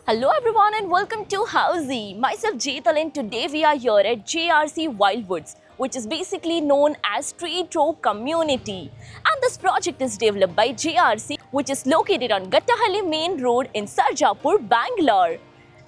Hello everyone and welcome to Housey. Myself Jeetal and today we are here at JRC Wildwoods, which is basically known as Tree Trove Community. And this project is developed by JRC, which is located on Gattahalli Main Road in Sarjapur, Bangalore.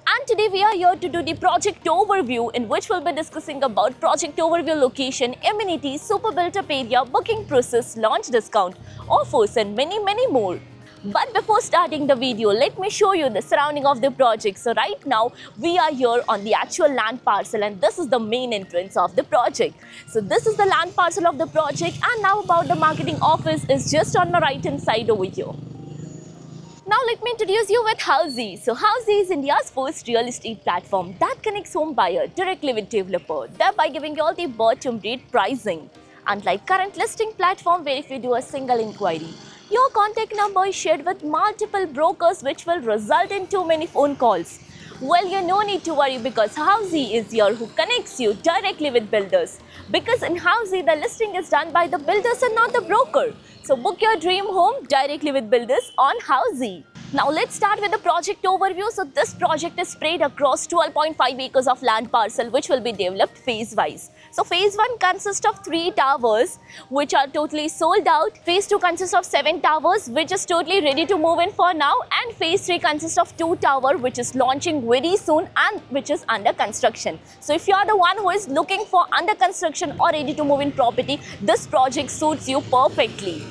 And today we are here to do the project overview, in which we'll be discussing about project overview, location, amenities, super built-up area, booking process, launch discount, offers and many more. But before starting the video, let me show you the surrounding of the project. So right now we are here on the actual land parcel and this is the main entrance of the project. So this is the land parcel of the project, and now about the marketing office is just on my right hand side over here. Now let me introduce you with Housey. So Housey is India's first real estate platform that connects home buyer directly with developer, thereby giving you all the bottom rate pricing. Unlike current listing platform where if you do a single inquiry, your contact number is shared with multiple brokers, which will result in too many phone calls. Well, you no need to worry because Housey is here who connects you directly with builders. Because in Housey, the listing is done by the builders and not the broker. So book your dream home directly with builders on Housey. Now let's start with the project overview. So this project is spread across 12.5 acres of land parcel, which will be developed phase-wise. So phase 1 consists of 3 towers, which are totally sold out. Phase 2 consists of 7 towers, which is totally ready to move in for now. And phase 3 consists of 2 towers, which is launching very soon and which is under construction. So if you are the one who is looking for under construction or ready to move in property, this project suits you perfectly.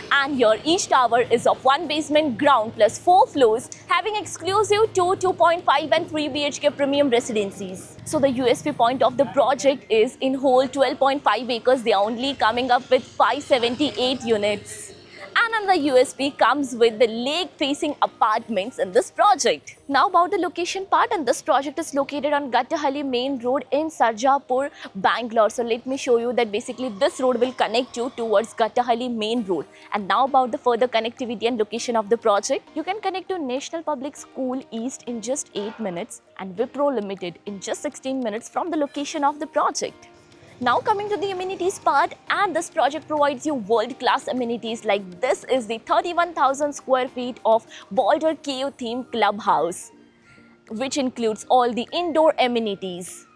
And here each tower is of 1 basement, ground plus 4 floors, having exclusive 2, 2.5 and 3 BHK premium residencies. So the USP point of the project is in whole 12.5 acres, they are only coming up with 578 units. And another USP comes with the lake-facing apartments in this project. Now about the location part, and this project is located on Gattahalli Main Road in Sarjapur, Bangalore. So let me show you that basically this road will connect you towards Gattahalli Main Road. And now about the further connectivity and location of the project. You can connect to National Public School East in just 8 minutes and Wipro Limited in just 16 minutes from the location of the project. Now coming to the amenities part, and this project provides you world-class amenities like this is the 31,000 square feet of Boulder Cave themed clubhouse, which includes all the indoor amenities.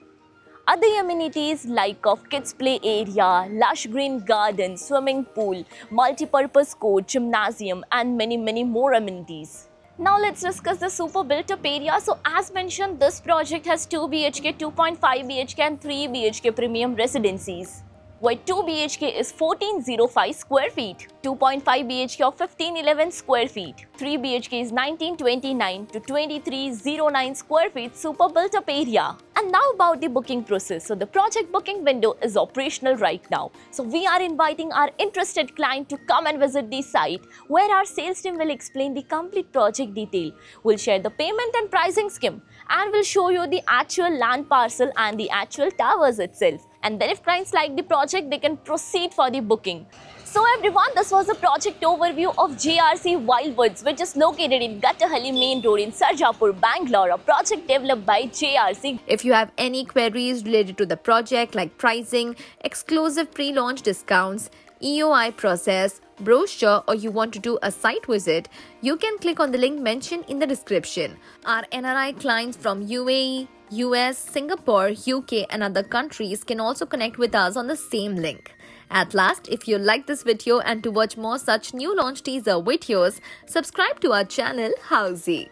Other amenities like of kids play area, lush green garden, swimming pool, multi-purpose court, gymnasium and many more amenities. Now let's discuss the super built-up area. So as mentioned, this project has 2 BHK, 2.5 BHK and 3 BHK premium residencies, where 2 BHK is 1405 square feet, 2.5 BHK of 1511 square feet, 3 BHK is 1929 to 2309 square feet super built-up area. And now about the booking process. So the project booking window is operational right now. So we are inviting our interested client to come and visit the site, where our sales team will explain the complete project detail. We'll share the payment and pricing scheme, and we'll show you the actual land parcel and the actual towers itself. And then if clients like the project, they can proceed for the booking. So everyone, this was a project overview of JRC Wildwoods, which is located in Gattahalli Main Road in Sarjapur, Bangalore, a project developed by JRC. If you have any queries related to the project like pricing, exclusive pre-launch discounts, EOI process, brochure, or you want to do a site visit, you can click on the link mentioned in the description. Our NRI clients from UAE, US, Singapore, UK and other countries can also connect with us on the same link. At last, if you like this video and to watch more such new launch teaser videos, subscribe to our channel Housey.